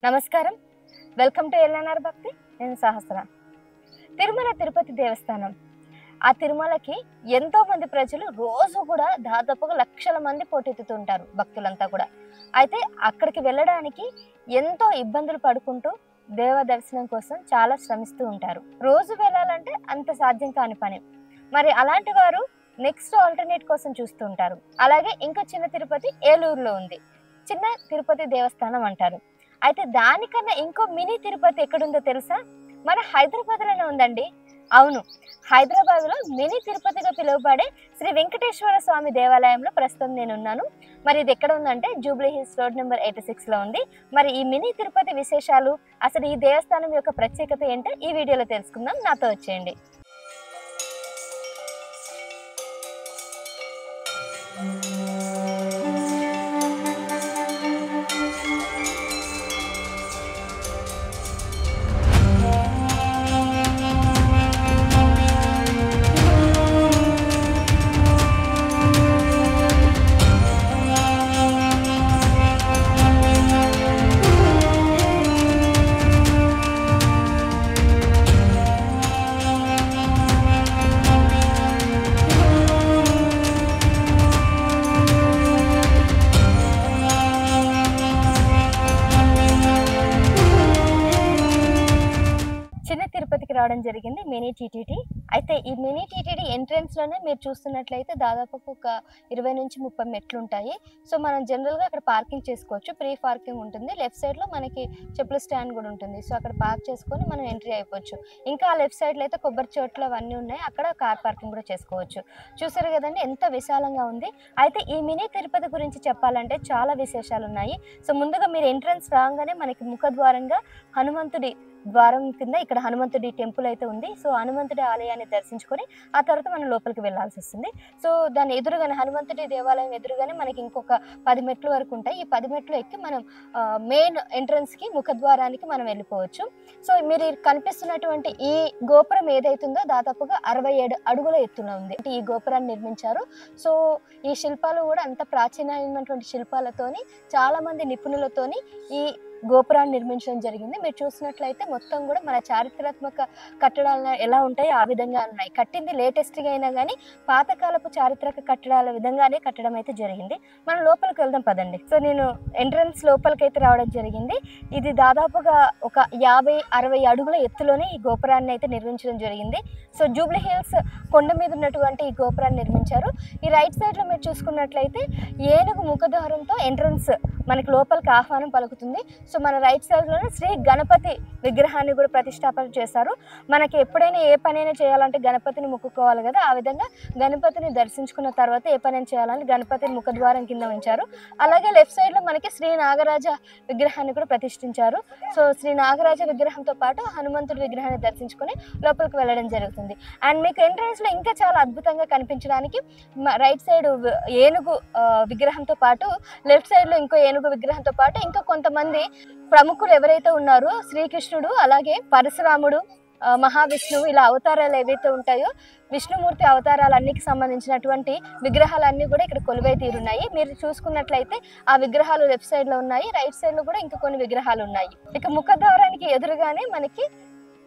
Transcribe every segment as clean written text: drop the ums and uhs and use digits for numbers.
నమస్కారం, welcome to LNR భక్తి. నేను సహస్ర. తిరుమల తిరుపతి దేవస్థానం. ఆ తిరుమలకి ఎంతో మంది ప్రజలు రోజు కూడా దాదాపుగా లక్షల మంది పోటెత్తుతుంటారు, భక్తులంతా కూడా. అయితే అక్కడికి వెళ్ళడానికి ఎంతో ఇబ్బందులు పడుకుంటూ దేవ దర్శనం కోసం చాలా శ్రమిస్తూ ఉంటారు. రోజు వెళ్ళాలంటే అంత సాధ్యం కాని పని. మరి అలాంటి వారు నెక్స్ట్ ఆల్టర్నేట్ కోసం చూస్తూ ఉంటారు. అలాగే ఇంకా చిన్న తిరుపతి ఏలూరులో ఉంది, చిన్న తిరుపతి దేవస్థానం అంటారు. అయితే దానికన్నా ఇంకో మినీ తిరుపతి ఎక్కడుందో తెలుసా? మన హైదరాబాద్ లోనే ఉందండి. అవును, హైదరాబాద్ లో మినీ తిరుపతిగా పిలువబడే శ్రీ వెంకటేశ్వర స్వామి దేవాలయంలో ప్రస్తుతం నేను ఉన్నాను. మరి ఇది ఎక్కడ ఉందంటే జూబ్లీ హిల్స్ రోడ్ నెంబర్ 86 లో ఉంది. మరి ఈ మినీ తిరుపతి విశేషాలు, అసలు ఈ దేవస్థానం యొక్క ప్రత్యేకత ఏంటో ఈ వీడియోలో తెలుసుకుందాం. నాతో వచ్చేయండి. రావడం జరిగింది మినీ టీటీడీ. అయితే ఈ మినీ టీటీడీ ఎంట్రన్స్ లోనే మీరు చూస్తున్నట్లయితే దాదాపు ఒక 20 నుంచి 30 మెట్లు ఉంటాయి. సో మనం జనరల్ గా అక్కడ పార్కింగ్ చేసుకోవచ్చు, ప్రీ పార్కింగ్ ఉంటుంది. లెఫ్ట్ సైడ్ లో మనకి చెప్పుల స్టాండ్ కూడా ఉంటుంది. సో అక్కడ పార్క్ చేసుకొని మనం ఎంట్రీ అయిపోవచ్చు. ఇంకా లెఫ్ట్ సైడ్ లో అయితే కొబ్బరి చోట్లు అవన్నీ ఉన్నాయి, అక్కడ కార్ పార్కింగ్ కూడా చేసుకోవచ్చు. చూసారు కదండి ఎంత విశాలంగా ఉంది. అయితే ఈ మినీ తిరుపతి గురించి చెప్పాలంటే చాలా విశేషాలు ఉన్నాయి. సో ముందుగా మీరు ఎంట్రన్స్ రాగానే మనకి ముఖద్వారంగా హనుమంతుడి ద్వారం కింద ఇక్కడ హనుమంతుడి టెంపుల్ అయితే ఉంది. సో హనుమంతుడి ఆలయాన్ని దర్శించుకొని ఆ తర్వాత మనం లోపలికి వెళ్ళాల్సి వస్తుంది. సో దాని ఎదురుగానే హనుమంతుడి దేవాలయం ఎదురుగానే మనకి ఇంకొక 10 మెట్లు వరకు ఉంటాయి. ఈ 10 మెట్లు ఎక్కి మనం మెయిన్ ఎంట్రన్స్ కి ముఖద్వారానికి మనం వెళ్ళిపోవచ్చు. సో మీరు కనిపిస్తున్నటువంటి ఈ గోపురం ఏదైతుందో దాదాపుగా 67 అడుగుల ఎత్తున ఉంది. ఈ గోపురాన్ని నిర్మించారు. సో ఈ శిల్పాలు కూడా అంత ప్రాచీనమైనటువంటి శిల్పాలతోని చాలా మంది నిపుణులతోని ఈ గోపురాన్ని నిర్మించడం జరిగింది. మీరు చూసినట్లయితే మొత్తం కూడా మన చారిత్రాత్మక కట్టడాలు ఎలా ఉంటాయో ఆ విధంగా ఉన్నాయి. కట్టింది లేటెస్ట్గా అయినా కానీ పాతకాలపు చారిత్రక కట్టడాల విధంగానే కట్టడం అయితే జరిగింది. మనం లోపలికి వెళ్దాం పదండి. సో నేను ఎంట్రన్స్ లోపలికి అయితే రావడం జరిగింది. ఇది దాదాపుగా ఒక 50-60 అడుగుల ఎత్తులోనే ఈ గోపురాన్ని అయితే నిర్మించడం జరిగింది. సో జూబ్లీ హిల్స్ కొండ మీద ఉన్నటువంటి ఈ గోపురాన్ని నిర్మించారు. ఈ రైట్ సైడ్ లో మీరు చూసుకున్నట్లయితే ఏనుగు ముఖద్వారంతో ఎంట్రన్స్ మనకి లోపలికి ఆహ్వానం పలుకుతుంది. సో మన రైట్ సైడ్ లోనే శ్రీ గణపతి విగ్రహాన్ని కూడా ప్రతిష్టాపన చేశారు. మనకి ఎప్పుడైనా ఏ పనైనా చేయాలంటే గణపతిని మొక్కుకోవాలి కదా, ఆ విధంగా గణపతిని దర్శించుకున్న తర్వాత ఏ పనైనా చేయాలని గణపతిని ముఖద్వారం కింద ఉంచారు. అలాగే లెఫ్ట్ సైడ్ లో మనకి శ్రీ నాగరాజ విగ్రహాన్ని కూడా ప్రతిష్ఠించారు. సో శ్రీ నాగరాజ విగ్రహంతో పాటు హనుమంతుడి విగ్రహాన్ని దర్శించుకొని లోపలికి వెళ్ళడం జరుగుతుంది. అండ్ మీకు ఎంట్రన్స్ లో ఇంకా చాలా అద్భుతంగా కనిపించడానికి రైట్ సైడ్ ఏనుగు విగ్రహంతో పాటు లెఫ్ట్ సైడ్ లో ఇంకో ఏనుగు విగ్రహంతో పాటు ఇంకా కొంతమంది ప్రముఖులు ఎవరైతే ఉన్నారో శ్రీకృష్ణుడు, అలాగే పరశురాముడు, మహావిష్ణువు, ఇలా అవతారాలు ఏవైతే ఉంటాయో విష్ణుమూర్తి అవతారాలన్నికి సంబంధించినటువంటి విగ్రహాలన్నీ కూడా ఇక్కడ కొలువై తీరున్నాయి. మీరు చూసుకున్నట్లయితే ఆ విగ్రహాలు లెఫ్ట్ సైడ్ లో ఉన్నాయి, రైట్ సైడ్ లో కూడా ఇంకా కొన్ని విగ్రహాలు ఉన్నాయి. ఇక ముఖద్వారానికి ఎదురుగానే మనకి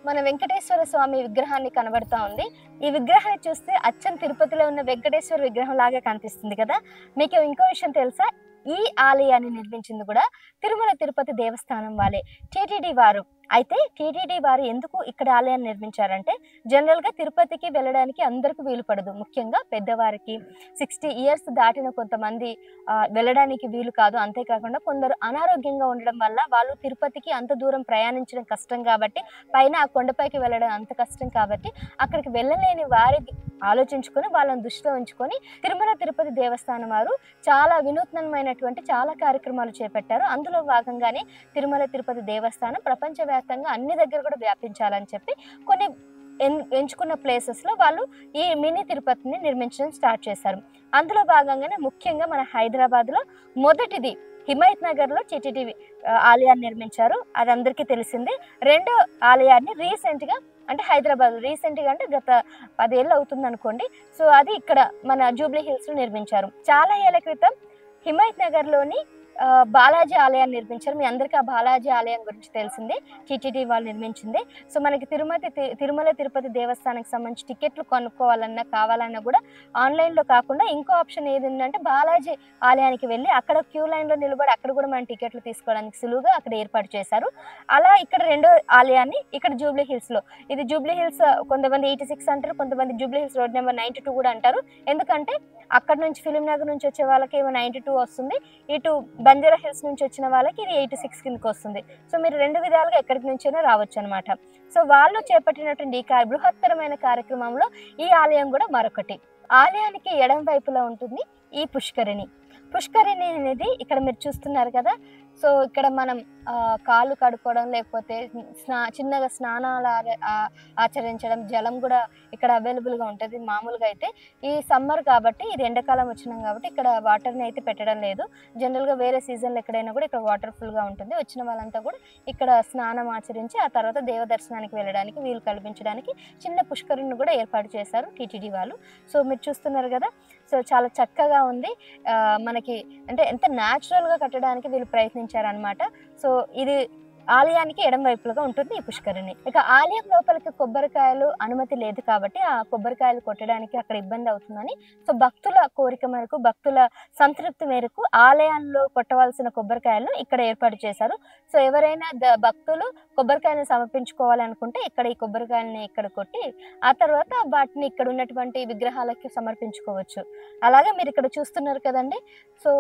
మన వెంకటేశ్వర స్వామి విగ్రహాన్ని కనబడతా ఉంది. ఈ విగ్రహాన్ని చూస్తే అచ్చం తిరుపతిలో ఉన్న వెంకటేశ్వర విగ్రహం లాగా కనిపిస్తుంది కదా. మీకు ఇంకో విషయం తెలుసా? ఈ ఆలయాన్ని నిర్మించింది కూడా తిరుమల తిరుపతి దేవస్థానం వాళ్ళే, టీటీడీ వారు. అయితే టీటీడీ వారు ఎందుకు ఇక్కడ ఆలయాన్ని నిర్మించారంటే జనరల్ గా తిరుపతికి వెళ్ళడానికి అందరికీ వీలు పడదు. ముఖ్యంగా పెద్దవారికి 60 ఇయర్స్ దాటిన కొంతమంది వెళ్ళడానికి వీలు కాదు. అంతేకాకుండా కొందరు అనారోగ్యంగా ఉండడం వల్ల వాళ్ళు తిరుపతికి అంత దూరం ప్రయాణించడం కష్టం కాబట్టి, పైన ఆ కొండపైకి వెళ్ళడం అంత కష్టం కాబట్టి అక్కడికి వెళ్ళలేని వారికి ఆలోచించుకొని వాళ్ళని దృష్టిలో ఉంచుకొని తిరుమల తిరుపతి దేవస్థానం వారు చాలా వినూత్నమైనటువంటి చాలా కార్యక్రమాలు చేపట్టారు. అందులో భాగంగానే తిరుమల తిరుపతి దేవస్థానం ప్రపంచవ్యాప్తంగా అన్ని దగ్గర కూడా వ్యాపించాలని చెప్పి కొన్ని ఎంచుకున్న ప్లేసెస్లో వాళ్ళు ఈ మినీ తిరుపతిని నిర్మించడం స్టార్ట్ చేశారు. అందులో భాగంగానే ముఖ్యంగా మన హైదరాబాద్లో మొదటిది హిమాయత్ నగర్లో టీటీడీ ఆలయాన్ని నిర్మించారు. అది అందరికీ తెలిసిందే. రెండో ఆలయాన్ని రీసెంట్గా అంటే హైదరాబాద్ రీసెంట్గా అంటే గత 10 ఏళ్ళు అవుతుంది అనుకోండి. సో అది ఇక్కడ మన జూబ్లీ హిల్స్లో నిర్మించారు. చాలా ఏళ్ల క్రితం హిమాయత్ నగర్లోని బాలాజీ ఆలయాన్ని నిర్మించారు. మీ అందరికీ ఆ బాలాజీ ఆలయం గురించి తెలిసిందే, టీటీడీ వాళ్ళు నిర్మించింది. సో మనకి తిరుమల తిరుపతి దేవస్థానానికి సంబంధించి టికెట్లు కొనుక్కోవాలన్నా కావాలన్నా కూడా ఆన్లైన్లో కాకుండా ఇంకో ఆప్షన్ ఏది ఉందంటే బాలాజీ ఆలయానికి వెళ్ళి అక్కడ క్యూ లైన్లో నిలబడి అక్కడ కూడా మనం టికెట్లు తీసుకోవడానికి సులువుగా అక్కడ ఏర్పాటు చేశారు. అలా ఇక్కడ రెండో ఆలయాన్ని ఇక్కడ జూబ్లీ హిల్స్లో, ఇది జూబ్లీ హిల్స్ కొంతమంది 86 అంటారు, కొంతమంది జూబ్లీ హిల్స్ రోడ్ నెంబర్ 92 కూడా అంటారు. ఎందుకంటే అక్కడ నుంచి ఫిలిం నగర్ నుంచి వచ్చే వాళ్ళకి ఏమో 92 వస్తుంది, ఇటు బంజారా హిల్స్ నుంచి వచ్చిన వాళ్ళకి ఇది 86 కిందకి వస్తుంది. సో మీరు రెండు విధాలుగా ఎక్కడి నుంచైనా రావచ్చు అనమాట. సో వాళ్ళు చేపట్టినటువంటి ఈ బృహత్తరమైన కార్యక్రమంలో ఈ ఆలయం కూడా మరొకటి. ఆలయానికి ఎడం వైపులో ఉంటుంది ఈ పుష్కరిణి. పుష్కరిణి అనేది ఇక్కడ మీరు చూస్తున్నారు కదా. సో ఇక్కడ మనం కాళ్ళు కడుక్కోవడం లేకపోతే చిన్నగా స్నానాలు ఆచరించడం, జలం కూడా ఇక్కడ అవైలబుల్గా ఉంటుంది. మామూలుగా అయితే ఈ సమ్మర్ కాబట్టి, ఇది ఎండాకాలం వచ్చినాం కాబట్టి ఇక్కడ వాటర్ని అయితే పెట్టడం లేదు. జనరల్గా వేరే సీజన్లో ఎక్కడైనా కూడా ఇక్కడ వాటర్ ఫుల్గా ఉంటుంది. వచ్చిన వాళ్ళంతా కూడా ఇక్కడ స్నానం ఆచరించి ఆ తర్వాత దేవ దర్శనానికి వెళ్ళడానికి వీలు కల్పించడానికి చిన్న పుష్కరిని కూడా ఏర్పాటు చేశారు టీటీడీ వాళ్ళు. సో మీరు చూస్తున్నారు కదా, సో చాలా చక్కగా ఉంది. మనకి అంటే ఎంత న్యాచురల్గా కట్టడానికి వీళ్ళు ప్రయత్నించారనమాట. సో ఇది ఆలయానికి ఎడం వైపులుగా ఉంటుంది ఈ పుష్కరిణి. ఇక ఆలయం లోపలికి కొబ్బరికాయలు అనుమతి లేదు కాబట్టి ఆ కొబ్బరికాయలు కొట్టడానికి అక్కడ ఇబ్బంది అవుతుందని, సో భక్తుల కోరిక మేరకు, భక్తుల సంతృప్తి మేరకు ఆలయాల్లో కొట్టవలసిన కొబ్బరికాయలను ఇక్కడ ఏర్పాటు చేశారు. సో ఎవరైనా భక్తులు కొబ్బరికాయలను సమర్పించుకోవాలనుకుంటే ఇక్కడ ఈ కొబ్బరికాయలని ఇక్కడ కొట్టి ఆ తర్వాత వాటిని ఇక్కడ ఉన్నటువంటి విగ్రహాలకి సమర్పించుకోవచ్చు. అలాగే మీరు ఇక్కడ చూస్తున్నారు కదండి. సో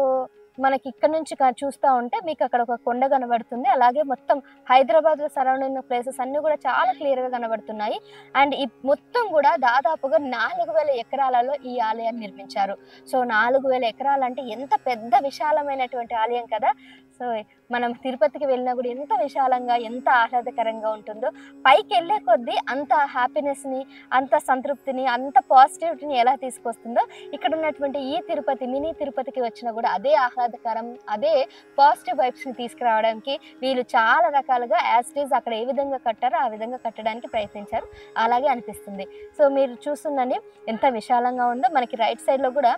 మనకి ఇక్కడ నుంచి చూస్తూ ఉంటే మీకు అక్కడ ఒక కొండ కనబడుతుంది. అలాగే మొత్తం హైదరాబాద్లో సరౌండింగ్ ప్లేసెస్ అన్నీ కూడా చాలా క్లియర్గా కనబడుతున్నాయి. అండ్ ఈ మొత్తం కూడా దాదాపుగా 4000 ఎకరాలలో ఈ ఆలయాన్ని నిర్మించారు. సో 4000 ఎకరాలు అంటే ఎంత పెద్ద విశాలమైనటువంటి ఆలయం కదా. సో మనం తిరుపతికి వెళ్ళినా కూడా ఎంత విశాలంగా, ఎంత ఆహ్లాదకరంగా ఉంటుందో, పైకి వెళ్ళే కొద్దీ అంత హ్యాపీనెస్ని, అంత సంతృప్తిని, అంత పాజిటివిటీని ఎలా తీసుకొస్తుందో ఇక్కడ ఉన్నటువంటి ఈ తిరుపతి, మినీ తిరుపతికి వచ్చినా కూడా అదే ఆహ్లాదకరం, అదే పాజిటివ్ వైబ్స్ని తీసుకురావడానికి వీళ్ళు చాలా రకాలుగా యాజ్ ఇట్ ఈజ్ అక్కడ ఏ విధంగా కట్టారో ఆ విధంగా కట్టడానికి ప్రయత్నించారు. అలాగే అనిపిస్తుంది. సో మీరు చూస్తుందండి ఎంత విశాలంగా ఉందో. మనకి రైట్ సైడ్లో కూడా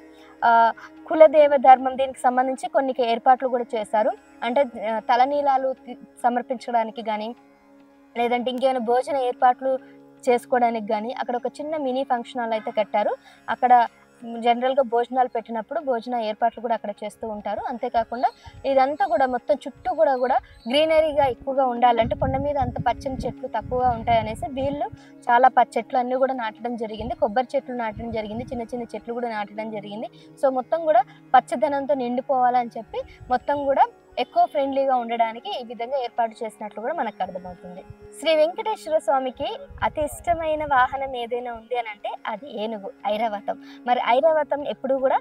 కులదేవ ధర్మం దీనికి సంబంధించి కొన్ని ఏర్పాట్లు కూడా చేశారు. అంటే తలనీలాలు సమర్పించడానికి కానీ, లేదంటే ఇంకేమైనా భోజన ఏర్పాట్లు చేసుకోవడానికి కానీ అక్కడ ఒక చిన్న మినీ ఫంక్షన్ హాల్ అయితే కట్టారు. అక్కడ జనరల్గా భోజనాలు పెట్టినప్పుడు భోజన ఏర్పాట్లు కూడా అక్కడ చేస్తూ ఉంటారు. అంతేకాకుండా ఇదంతా కూడా మొత్తం చుట్టూ కూడా గ్రీనరీగా ఎక్కువగా ఉండాలంటే కొండ మీద అంత పచ్చని చెట్లు తక్కువగా ఉంటాయనేసి వీళ్ళు చాలా చెట్లు అన్నీ కూడా నాటడం జరిగింది. కొబ్బరి చెట్లు నాటడం జరిగింది, చిన్న చిన్న చెట్లు కూడా నాటడం జరిగింది. సో మొత్తం కూడా పచ్చదనంతో నిండిపోవాలని చెప్పి మొత్తం కూడా ఎకో ఫ్రెండ్లీగా ఉండడానికి ఈ విధంగా ఏర్పాటు చేసినట్లు కూడా మనకు అర్థమవుతుంది. శ్రీ వెంకటేశ్వర స్వామికి అతి ఇష్టమైన వాహనం ఏదైనా ఉంది అని అంటే అది ఏనుగు, ఐరావతం. మరి ఐరావతం ఎప్పుడు కూడా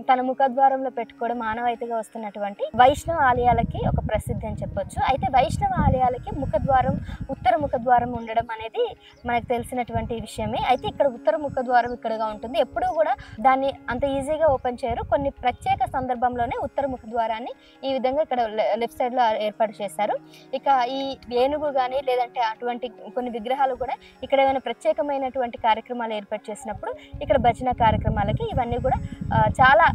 తన ముఖద్వారంలో పెట్టుకోవడం ఆనవాయితీగా వస్తున్నటువంటి వైష్ణవ ఆలయాలకి ఒక ప్రసిద్ధి అని చెప్పొచ్చు. అయితే వైష్ణవ ఆలయాలకి ముఖద్వారం, ఉత్తర ముఖద్వారం ఉండడం అనేది మనకు తెలిసినటువంటి విషయమే. అయితే ఇక్కడ ఉత్తర ముఖద్వారం ఇక్కడగా ఉంటుంది. ఎప్పుడూ కూడా దాన్ని అంత ఈజీగా ఓపెన్ చేయరు. కొన్ని ప్రత్యేక సందర్భంలోనే ఉత్తర ముఖద్వారాన్ని ఈ విధంగా ఇక్కడ లెఫ్ట్ సైడ్ లో ఏర్పాటు చేశారు. ఇక ఈ ఏనుగు కానీ లేదంటే అటువంటి కొన్ని విగ్రహాలు కూడా ఇక్కడ ఏమైనా ప్రత్యేకమైనటువంటి కార్యక్రమాలు ఏర్పాటు చేసినప్పుడు ఇక్కడ భజన కార్యక్రమాలకి ఇవన్నీ కూడా చాలా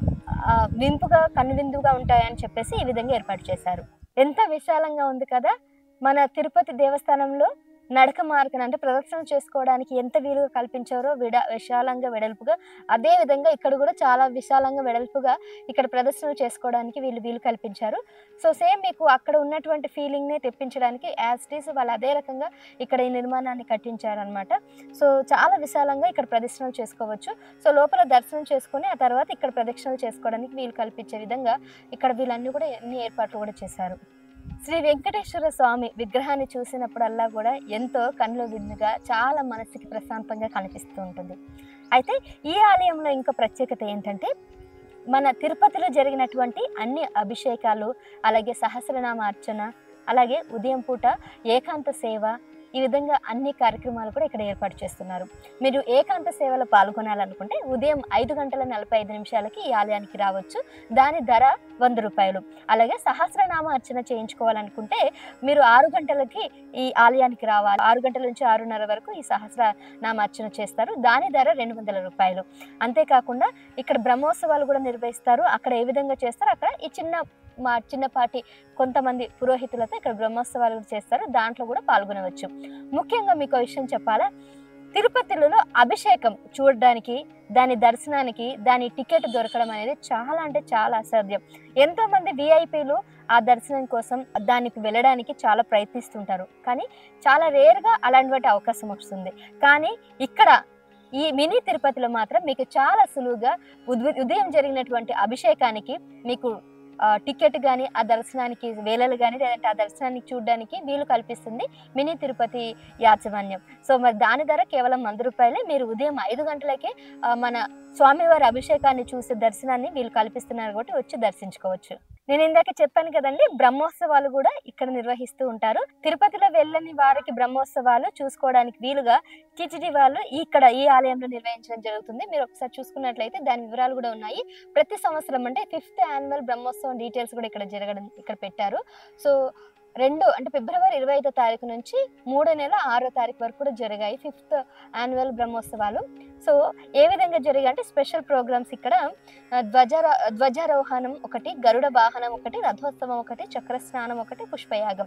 వింపుగా, కనువిందుగా ఉంటాయని చెప్పేసి ఈ విధంగా ఏర్పాటు చేశారు. ఎంత విశాలంగా ఉంది కదా. మన తిరుపతి దేవస్థానంలో నడక మార్గం అంటే ప్రదక్షిణ చేసుకోవడానికి ఎంత వీలుగా కల్పించారో విశాలంగా, వెడల్పుగా, అదే విధంగా ఇక్కడ కూడా చాలా విశాలంగా, వెడల్పుగా ఇక్కడ ప్రదర్శనలు చేసుకోవడానికి వీలు కల్పించారు. సో సేమ్ మీకు అక్కడ ఉన్నటువంటి ఫీలింగ్నే తెప్పించడానికి యాజ్ ఇట్ ఈస్ వాళ్ళు అదే రకంగా ఇక్కడ ఈ నిర్మాణాన్ని కట్టించారనమాట. సో చాలా విశాలంగా ఇక్కడ ప్రదక్షిణలు చేసుకోవచ్చు. సో లోపల దర్శనం చేసుకొని ఆ తర్వాత ఇక్కడ ప్రదక్షిణలు చేసుకోవడానికి వీలు కల్పించే విధంగా ఇక్కడ వీళ్ళన్నీ కూడా ఎన్ని ఏర్పాట్లు కూడా చేశారు. శ్రీ వెంకటేశ్వర స్వామి విగ్రహాన్ని చూసినప్పుడల్లా కూడా ఎంతో కన్నుల విందుగా, చాలా మనసుకి ప్రశాంతంగా కనిపిస్తూ ఉంటుంది. అయితే ఈ ఆలయంలో ఇంకా ప్రత్యేకత ఏంటంటే మన తిరుపతిలో జరిగినటువంటి అన్ని అభిషేకాలు, అలాగే సహస్రనామార్చన, అలాగే ఉదయం పూట ఏకాంత సేవ, ఈ విధంగా అన్ని కార్యక్రమాలు కూడా ఇక్కడ ఏర్పాటు చేస్తున్నారు. మీరు ఏకాంత సేవలో పాల్గొనాలనుకుంటే ఉదయం 5:45 ఈ ఆలయానికి రావచ్చు. దాని ధర 100 రూపాయలు. అలాగే సహస్రనామ అర్చన చేయించుకోవాలనుకుంటే మీరు 6 గంటలకి ఈ ఆలయానికి రావాలి. 6 గంటల నుంచి 6:30 వరకు ఈ సహస్రనామ అర్చన చేస్తారు. దాని ధర 200 రూపాయలు. అంతేకాకుండా ఇక్కడ బ్రహ్మోత్సవాలు కూడా నిర్వహిస్తారు. అక్కడ ఏ విధంగా చేస్తారు, అక్కడ ఈ చిన్న మా చిన్నపాటి కొంతమంది పురోహితులతో ఇక్కడ బ్రహ్మోత్సవాలు చేస్తారు, దాంట్లో కూడా పాల్గొనవచ్చు. ముఖ్యంగా మీకు విషయం చెప్పాలా, తిరుపతిలో అభిషేకం చూడడానికి, దాని దర్శనానికి, దాని టికెట్ దొరకడం అనేది చాలా అంటే చాలా అసాధ్యం. ఎంతో మంది విఐపీలు ఆ దర్శనం కోసం దానికి వెళ్ళడానికి చాలా ప్రయత్నిస్తుంటారు, కానీ చాలా రేర్గా అలాంటి అవకాశం వస్తుంది. కానీ ఇక్కడ ఈ మినీ తిరుపతిలో మాత్రం మీకు చాలా సులువుగా ఉదయం జరిగినటువంటి అభిషేకానికి మీకు టికెట్ కానీ, ఆ దర్శనానికి వేళలు కానీ, లేదంటే ఆ దర్శనాన్ని చూడడానికి వీలు కల్పిస్తుంది మినీ తిరుపతి యాజమాన్యం. సో మరి దాని ధర కేవలం 100 రూపాయలే. మీరు ఉదయం 5 గంటలకే మన స్వామివారి అభిషేకాన్ని చూసే దర్శనాన్ని వీళ్ళు కల్పిస్తున్నారు కాబట్టి వచ్చి దర్శించుకోవచ్చు. నేను ఇందాక చెప్పాను కదండి, బ్రహ్మోత్సవాలు కూడా ఇక్కడ నిర్వహిస్తూ ఉంటారు. తిరుపతిలో వెళ్ళని వారికి బ్రహ్మోత్సవాలు చూసుకోవడానికి వీలుగా టీటీడీ వాళ్ళు ఇక్కడ ఈ ఆలయంలో నిర్వహించడం జరుగుతుంది. మీరు ఒకసారి చూసుకున్నట్లయితే దాని వివరాలు కూడా ఉన్నాయి. ప్రతి సంవత్సరం అంటే 5th యాన్యువల్ బ్రహ్మోత్సవం డీటెయిల్స్ కూడా ఇక్కడ పెట్టారు. సో అంటే ఫిబ్రవరి 25వ తారీఖు నుంచి 3వ నెల 6వ తారీఖు వరకు కూడా జరిగాయి 5th యాన్యువల్ బ్రహ్మోత్సవాలు. సో ఏ విధంగా జరిగాయి అంటే స్పెషల్ ప్రోగ్రామ్స్ ఇక్కడ ధ్వజారోహణం ఒకటి, గరుడ వాహనం ఒకటి, రథోత్సవం ఒకటి, చక్రస్నానం ఒకటి, పుష్పయాగం.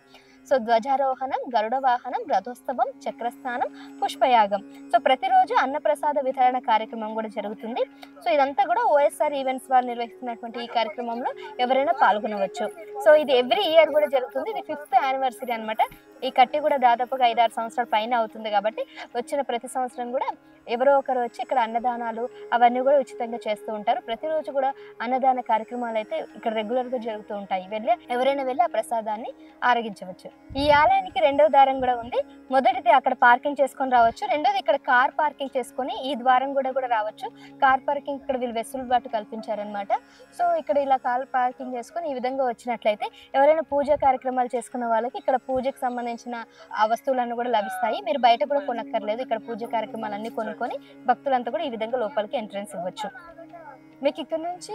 సో ధ్వజారోహణం, గరుడ వాహనం, రథోత్సవం, చక్రస్నానం, పుష్పయాగం. సో ప్రతిరోజు అన్నప్రసాద వితరణ కార్యక్రమం కూడా జరుగుతుంది. సో ఇదంతా కూడా OSR ఈవెంట్స్ వారు నిర్వహిస్తున్నటువంటి ఈ కార్యక్రమంలో ఎవరైనా పాల్గొనవచ్చు. సో ఇది ఎవ్రీ ఇయర్ కూడా జరుగుతుంది. ఇది 5th యానివర్సరీ అనమాట. ఈ కట్టి కూడా దాదాపుగా 5-6 సంవత్సరాల పైన అవుతుంది కాబట్టి వచ్చిన ప్రతి సంవత్సరం కూడా ఎవరో ఒకరు వచ్చి ఇక్కడ అన్నదానాలు అవన్నీ కూడా ఉచితంగా చేస్తూ ఉంటారు. ప్రతిరోజు కూడా అన్నదాన కార్యక్రమాలు అయితే ఇక్కడ రెగ్యులర్గా జరుగుతూ ఉంటాయి. ఎవరైనా వెళ్ళి ఆ ప్రసాదాన్ని ఆరగించవచ్చు. ఈ ఆలయానికి 2వ ద్వారం కూడా ఉంది. మొదటిది అక్కడ పార్కింగ్ చేసుకొని రావచ్చు, రెండోది ఇక్కడ కార్ పార్కింగ్ చేసుకొని ఈ ద్వారం కూడా రావచ్చు. కార్ పార్కింగ్ ఇక్కడ వీళ్ళు వెసులుబాటు కల్పించారనమాట. సో ఇక్కడ ఇలా కార్ పార్కింగ్ చేసుకొని ఈ విధంగా వచ్చినట్లయితే ఎవరైనా పూజా కార్యక్రమాలు చేసుకున్న వాళ్ళకి ఇక్కడ పూజకు సంబంధించిన ఆ వస్తువులను కూడా లభిస్తాయి. మీరు బయట కూడా కొనక్కర్లేదు, ఇక్కడ పూజా కార్యక్రమాలన్నీ కొనుక్కొని భక్తులంతా కూడా ఈ విధంగా లోపలికి ఎంట్రన్స్ ఇవ్వచ్చు. మీకు ఇక్కడ నుంచి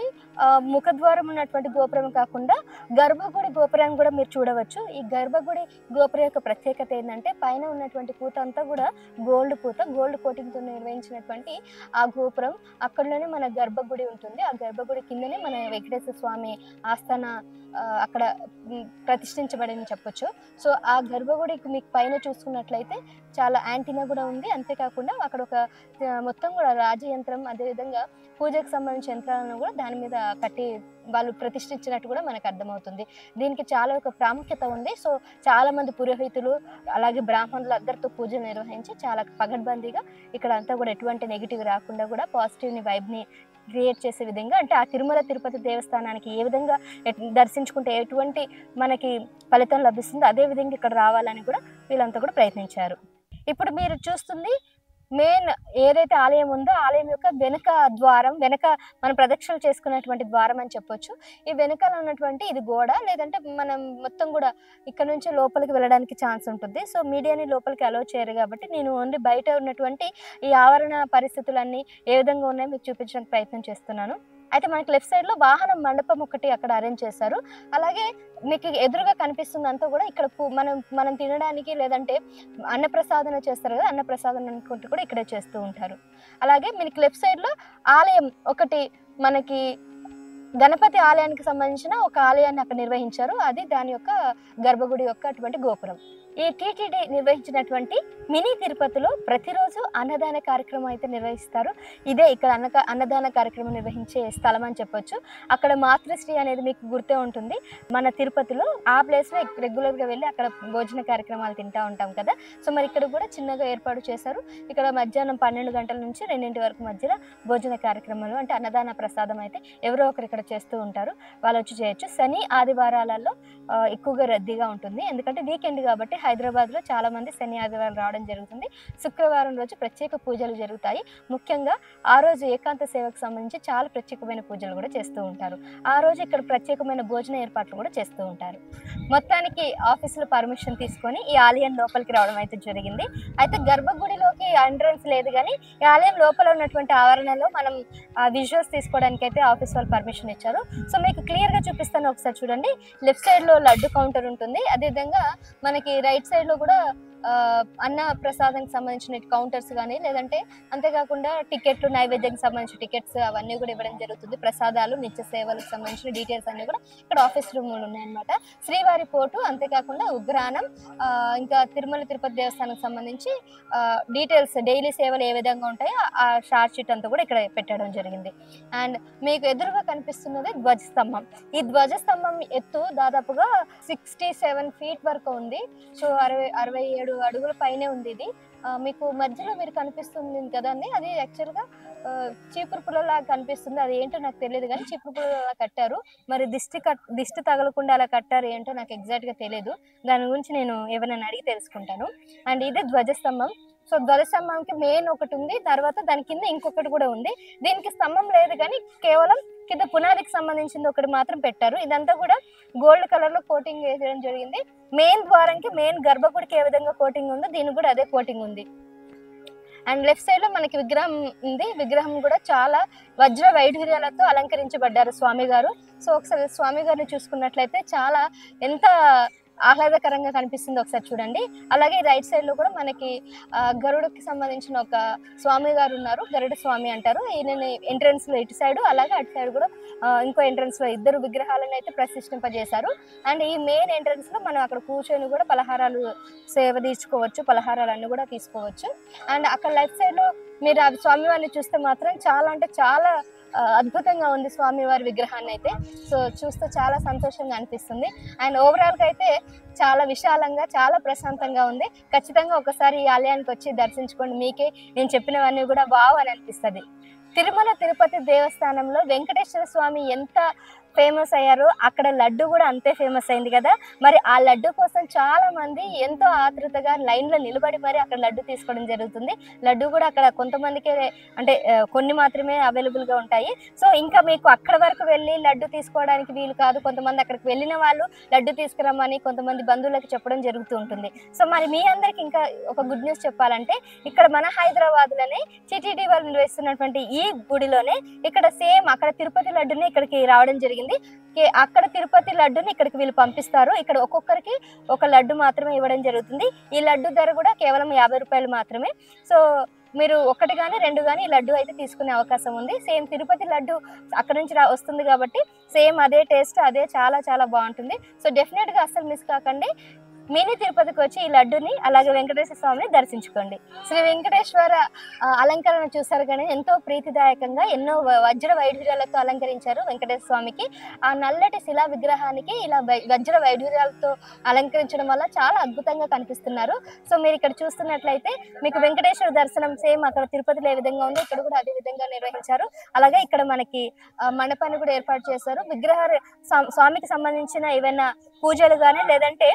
ముఖద్వారం ఉన్నటువంటి గోపురం కాకుండా గర్భగుడి గోపురాన్ని కూడా మీరు చూడవచ్చు. ఈ గర్భగుడి గోపురం యొక్క ప్రత్యేకత ఏంటంటే పైన ఉన్నటువంటి పూత అంతా కూడా గోల్డ్ పూత, గోల్డ్ కోటింగ్తో నిర్వహించినటువంటి ఆ గోపురం. అక్కడలోనే మన గర్భగుడి ఉంటుంది. ఆ గర్భగుడి కిందనే మన వెంకటేశ్వర స్వామి ఆస్థాన అక్కడ ప్రతిష్ఠించబడింది చెప్పొచ్చు. సో ఆ గర్భగుడికి మీకు పైన చూసుకున్నట్లయితే చాలా యాంటీనా కూడా ఉంది. అంతేకాకుండా అక్కడ ఒక మొత్తం కూడా రాజయంత్రం, అదేవిధంగా పూజకు సంబంధించిన యంత్రాలను కూడా దాని మీద కట్టి వాళ్ళు ప్రతిష్ఠించినట్టు కూడా మనకు అర్థమవుతుంది. దీనికి చాలా ఒక ప్రాముఖ్యత ఉంది. సో చాలా మంది పురోహితులు అలాగే బ్రాహ్మణులు అందరితో పూజలు నిర్వహించి చాలా పగడ్బందీగా ఇక్కడ అంతా కూడా ఎటువంటి నెగిటివ్ రాకుండా కూడా పాజిటివ్ని వైబ్ని క్రియేట్ చేసే విధంగా, అంటే ఆ తిరుమల తిరుపతి దేవస్థానానికి ఏ విధంగా దర్శించుకుంటే ఎటువంటి మనకి ఫలితం లభిస్తుందో అదే విధంగా ఇక్కడ రావాలని కూడా వీళ్ళంతా కూడా ప్రయత్నించారు. ఇప్పుడు మీరు చూస్తుంది మెయిన్ ఏదైతే ఆలయం ఉందో ఆలయం యొక్క వెనుక ద్వారం, వెనక మనం ప్రదక్షిణలు చేసుకున్నటువంటి ద్వారం అని చెప్పొచ్చు. ఈ వెనకాల ఉన్నటువంటి ఇది గోడ, లేదంటే మనం మొత్తం కూడా ఇక్కడ నుంచి లోపలికి వెళ్ళడానికి ఛాన్స్ ఉంటుంది. సో మీడియాని లోపలికి అలో చేయరు కాబట్టి నేను ఓన్లీ బయట ఉన్నటువంటి ఈ ఆవరణ పరిస్థితులన్నీ ఏ విధంగా ఉన్నాయో మీకు చూపించడానికి ప్రయత్నం చేస్తున్నాను. అయితే మనకి లెఫ్ట్ సైడ్లో వాహనం మండపం ఒకటి అక్కడ అరేంజ్ చేశారు. అలాగే మీకు ఎదురుగా కనిపిస్తుందంతా కూడా ఇక్కడ మనం తినడానికి లేదంటే అన్నప్రసాదన చేస్తారు కదా, అన్నప్రసాదన అనుకుంటూ కూడా ఇక్కడే చేస్తూ ఉంటారు. అలాగే మీకు లెఫ్ట్ సైడ్లో ఆలయం ఒకటి, మనకి గణపతి ఆలయానికి సంబంధించిన ఒక ఆలయాన్ని అక్కడ నిర్వహించారు. అది దాని యొక్క గర్భగుడి యొక్క అటువంటి గోపురం. ఈ టీటీడీ నిర్వహించినటువంటి మినీ తిరుపతిలో ప్రతిరోజు అన్నదాన కార్యక్రమం అయితే నిర్వహిస్తారు. ఇదే ఇక్కడ అన్నదాన కార్యక్రమం నిర్వహించే స్థలం అని చెప్పొచ్చు. అక్కడ మాతృశ్రీ అనేది మీకు గుర్తే ఉంటుంది. మన తిరుపతిలో ఆ ప్లేస్లో రెగ్యులర్గా వెళ్ళి అక్కడ భోజన కార్యక్రమాలు తింటూ ఉంటాం కదా. సో మరి ఇక్కడ కూడా చిన్నగా ఏర్పాటు చేశారు. ఇక్కడ మధ్యాహ్నం 12 గంటల నుంచి 2 వరకు మధ్యలో భోజన కార్యక్రమాలు అంటే అన్నదాన ప్రసాదం అయితే ఎవరో ఒకరు ఇక్కడ చేస్తూ ఉంటారు. వాళ్ళు వచ్చి చేయొచ్చు. శని ఆదివారాలలో ఎక్కువగా రద్దీగా ఉంటుంది, ఎందుకంటే వీకెండ్ కాబట్టి హైదరాబాద్లో చాలా మంది శని ఆదివారం రావడం జరుగుతుంది. శుక్రవారం రోజు ప్రత్యేక పూజలు జరుగుతాయి. ముఖ్యంగా ఆ రోజు ఏకాంత సేవకు సంబంధించి చాలా ప్రత్యేకమైన పూజలు కూడా చేస్తూ ఉంటారు. ఆ రోజు ఇక్కడ ప్రత్యేకమైన భోజన ఏర్పాట్లు కూడా చేస్తూ ఉంటారు. మొత్తానికి ఆఫీసులో పర్మిషన్ తీసుకొని ఈ ఆలయం లోపలికి రావడం అయితే జరిగింది. అయితే గర్భగుడిలోకి ఎంట్రన్స్ లేదు, కానీ ఈ ఆలయం లోపల ఉన్నటువంటి ఆవరణలో మనం విజువల్స్ తీసుకోవడానికి అయితే ఆఫీస్ వాళ్ళు పర్మిషన్ ఇచ్చారు. సో మీకు క్లియర్గా చూపిస్తాను, ఒకసారి చూడండి. లెఫ్ట్ సైడ్లో లడ్డు కౌంటర్ ఉంటుంది, అదేవిధంగా మనకి రైట్ సైడ్లో కూడా అన్న ప్రసాదానికి సంబంధించిన కౌంటర్స్ కానీ, లేదంటే అంతేకాకుండా టికెట్లు, నైవేద్యానికి సంబంధించిన టికెట్స్ అవన్నీ కూడా ఇవ్వడం జరుగుతుంది. ప్రసాదాలు, నిత్య సేవలకు సంబంధించిన డీటెయిల్స్ అన్నీ కూడా ఇక్కడ ఆఫీస్ రూమ్లు ఉన్నాయన్నమాట. శ్రీవారి పోర్టు, అంతేకాకుండా ఉగ్రానం, ఇంకా తిరుమల తిరుపతి దేవస్థానానికి సంబంధించి డీటెయిల్స్, డైలీ సేవలు ఏ విధంగా ఉంటాయో ఆ షార్ట్ షీట్ అంతా కూడా ఇక్కడ పెట్టడం జరిగింది. అండ్ మీకు ఎదురుగా కనిపిస్తున్నది ధ్వజస్తంభం. ఈ ధ్వజస్తంభం ఎత్తు దాదాపుగా 67 ఫీట్ వరకు ఉంది. సో 67 అడుగుల పైనే ఉంది ఇది. మీకు మధ్యలో మీరు కనిపిస్తుంది కదండి, అది యాక్చువల్గా చీపురు పుల్లలాగా కనిపిస్తుంది. అది ఏంటో నాకు తెలియదు, కానీ చీపురు పుల్లలా కట్టారు. మరి దిష్టి తగలకుండా అలా కట్టారు ఏంటో నాకు ఎగ్జాక్ట్గా తెలియదు. దాని గురించి నేను ఎవరైనా అడిగి తెలుసుకుంటాను. అండ్ ఇది ధ్వజస్తంభం. సో ధ్వజస్తంభంకి మెయిన్ ఒకటి ఉంది, తర్వాత దాని కింద ఇంకొకటి కూడా ఉంది. దీనికి స్తంభం లేదు, కానీ కేవలం కింద పునాదికి సంబంధించింది ఒకటి మాత్రం పెట్టారు. ఇదంతా కూడా గోల్డ్ కలర్ లో కోటింగ్ వేయడం జరిగింది. మెయిన్ ద్వారంకి, మెయిన్ గర్భగుడికి ఏ విధంగా కోటింగ్ ఉందో దీనికి కూడా అదే కోటింగ్ ఉంది. అండ్ లెఫ్ట్ సైడ్ లో మనకి విగ్రహం ఉంది. విగ్రహం కూడా చాలా వజ్ర వైఢూర్యాలతో అలంకరించబడ్డారు స్వామి గారు. సో ఒకసారి స్వామి గారిని చూసుకున్నట్లయితే చాలా ఎంత ఆహ్లాదకరంగా కనిపిస్తుంది, ఒకసారి చూడండి. అలాగే రైట్ సైడ్ లో కూడా మనకి గరుడకి సంబంధించిన ఒక స్వామి గారు ఉన్నారు, గరుడ స్వామి అంటారు. ఈయన ఎంట్రన్స్ లో ఇటు సైడ్, అలాగే అటు సైడ్ కూడా ఇంకో ఎంట్రన్స్ లో ఇద్దరు విగ్రహాలను అయితే ప్రతిష్ఠింపజేశారు. అండ్ ఈ మెయిన్ ఎంట్రన్స్ లో మనం అక్కడ కూర్చొని కూడా పలహారాలు సేవ తీసుకోవచ్చు, పలహారాలు అన్ని కూడా తీసుకోవచ్చు. అండ్ అక్కడ లెఫ్ట్ సైడ్ లో మీరు ఆ స్వామివారిని చూస్తే మాత్రం చాలా అంటే చాలా అద్భుతంగా ఉంది స్వామివారి విగ్రహాన్ని అయితే. సో చూస్తే చాలా సంతోషంగా అనిపిస్తుంది. అండ్ ఓవరాల్ గా అయితే చాలా విశాలంగా, చాలా ప్రశాంతంగా ఉంది. ఖచ్చితంగా ఒకసారి ఈ ఆలయానికి వచ్చి దర్శించుకోండి, మీకే నేను చెప్పినవన్నీ కూడా వావ్ అని అనిపిస్తుంది. తిరుమల తిరుపతి దేవస్థానంలో వెంకటేశ్వర స్వామి ఎంత ఫేమస్ అయ్యారు, అక్కడ లడ్డు కూడా అంతే ఫేమస్ అయింది కదా. మరి ఆ లడ్డు కోసం చాలా మంది ఎంతో ఆతృతగా లైన్ లో నిలబడి మరి అక్కడ లడ్డు తీసుకోవడం జరుగుతుంది. లడ్డు కూడా అక్కడ కొంతమందికే, అంటే కొన్ని మాత్రమే అవైలబుల్ గా ఉంటాయి. సో ఇంకా మీకు అక్కడ వరకు వెళ్ళి లడ్డు తీసుకోవడానికి వీలు కాదు. కొంతమంది అక్కడికి వెళ్ళిన వాళ్ళు లడ్డు తీసుకురమ్మని కొంతమంది బంధువులకు చెప్పడం జరుగుతూ ఉంటుంది. సో మరి మీ అందరికి ఇంకా ఒక గుడ్ న్యూస్ చెప్పాలంటే, ఇక్కడ మన హైదరాబాద్ లోనే టీటీడీ వాళ్ళు నిర్వహిస్తున్నటువంటి ఈ గుడిలోనే ఇక్కడ సేమ్ అక్కడ తిరుపతి లడ్డుని ఇక్కడికి రావడం జరిగింది. అక్కడ తిరుపతి లడ్డుని ఇక్కడికి వీళ్ళు పంపిస్తారు. ఇక్కడ ఒక్కొక్కరికి ఒక లడ్డు మాత్రమే ఇవ్వడం జరుగుతుంది. ఈ లడ్డు ధర కూడా కేవలం 50 రూపాయలు మాత్రమే. సో మీరు ఒకటి కానీ 2 కానీ లడ్డు అయితే తీసుకునే అవకాశం ఉంది. సేమ్ తిరుపతి లడ్డు అక్కడ నుంచి వస్తుంది కాబట్టి సేమ్ అదే టేస్ట్, అదే చాలా చాలా బాగుంటుంది. సో డెఫినెట్ గా అస్సలు మిస్ కాకండి. మినీ తిరుపతికి వచ్చి ఈ లడ్డుని, అలాగే వెంకటేశ్వర స్వామిని దర్శించుకోండి. శ్రీ వెంకటేశ్వర అలంకరణ చూసారు కానీ ఎంతో ప్రీతిదాయకంగా ఎన్నో వజ్ర వైఢూర్యాలతో అలంకరించారు వెంకటేశ్వర స్వామికి. ఆ నల్లటి శిలా విగ్రహానికి ఇలా వజ్ర వైఢూర్యాలతో అలంకరించడం వల్ల చాలా అద్భుతంగా కనిపిస్తున్నారు. సో మీరు ఇక్కడ చూస్తున్నట్లయితే మీకు వెంకటేశ్వర దర్శనం సేమ్ అక్కడ తిరుపతిలో ఏ విధంగా ఉందో ఇక్కడ కూడా అదే విధంగా నిర్వహించారు. అలాగే ఇక్కడ మనకి మండపాన్ని కూడా ఏర్పాటు చేశారు. విగ్రహ స్వామికి సంబంధించిన ఏవైనా పూజలు కానీ, లేదంటే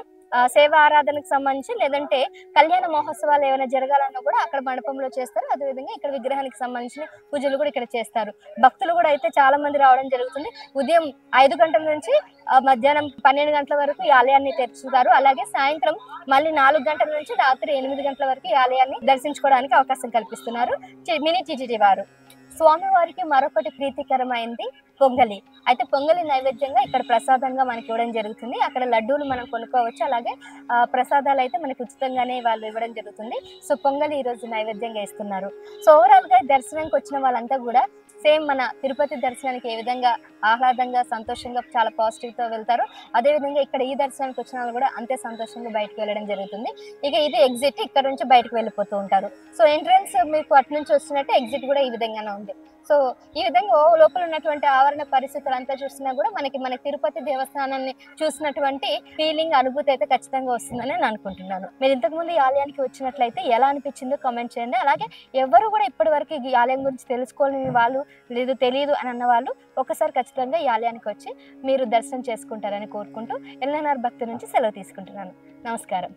సేవా ఆరాధనకు సంబంధించి, లేదంటే కళ్యాణ మహోత్సవాలు ఏమైనా జరగాలన్నా కూడా అక్కడ మండపంలో చేస్తారు. అదేవిధంగా ఇక్కడ విగ్రహానికి సంబంధించిన పూజలు కూడా ఇక్కడ చేస్తారు. భక్తులు కూడా అయితే చాలా మంది రావడం జరుగుతుంది. ఉదయం 5 గంటల నుంచి మధ్యాహ్నం 12 గంటల వరకు ఈ ఆలయాన్ని తెరుచుతారు. అలాగే సాయంత్రం మళ్ళీ 4 గంటల నుంచి రాత్రి 8 గంటల వరకు ఈ ఆలయాన్ని దర్శించుకోవడానికి అవకాశం కల్పిస్తున్నారు మినీ టీటీడీ వారు. స్వామివారికి మరొకటి ప్రీతికరమైంది పొంగలి. అయితే పొంగలి నైవేద్యంగా ఇక్కడ ప్రసాదంగా మనకి ఇవ్వడం జరుగుతుంది. అక్కడ లడ్డూలు మనం కొనుక్కోవచ్చు, అలాగే ప్రసాదాలు అయితే మనకి ఉచితంగానే వాళ్ళు ఇవ్వడం జరుగుతుంది. సో పొంగలి ఈ రోజు నైవేద్యంగా ఇస్తున్నారు. సో ఓవరాల్ గా దర్శనానికి వచ్చిన వాళ్ళంతా కూడా సేమ్ మన తిరుపతి దర్శనానికి ఏ విధంగా ఆహ్లాదంగా, సంతోషంగా, చాలా పాజిటివ్ తో వెళ్తారు, అదేవిధంగా ఇక్కడ ఈ దర్శనానికి వచ్చిన వాళ్ళు కూడా అంతే సంతోషంగా బయటకు వెళ్ళడం జరుగుతుంది. ఇక ఇది ఎగ్జిట్, ఇక్కడ నుంచి బయటకు వెళ్ళిపోతూ ఉంటారు. సో ఎంట్రన్స్ మీకు అటు నుంచి వస్తున్నట్టు ఎగ్జిట్ కూడా ఈ విధంగానే ఉంది. సో ఈ విధంగా లోపల ఉన్నటువంటి ఆవరణ పరిస్థితులు అంతా చూసినా కూడా మన తిరుపతి దేవస్థానాన్ని చూసినటువంటి ఫీలింగ్, అనుభూతి అయితే ఖచ్చితంగా వస్తుందని నేను అనుకుంటున్నాను. మీరు ఇంతకుముందు ఈ ఆలయానికి వచ్చినట్లయితే ఎలా అనిపించిందో కామెంట్ చేయండి. అలాగే ఎవరు కూడా ఇప్పటి వరకు ఈ ఆలయం గురించి తెలుసుకోలేని వాళ్ళు, లేదు తెలియదు అని అన్న వాళ్ళు ఒకసారి ఖచ్చితంగా ఈ ఆలయానికి వచ్చి మీరు దర్శనం చేసుకుంటారని కోరుకుంటూ ఎల్ఎన్ఆర్ భక్తి నుంచి సెలవు తీసుకుంటున్నాను. నమస్కారం.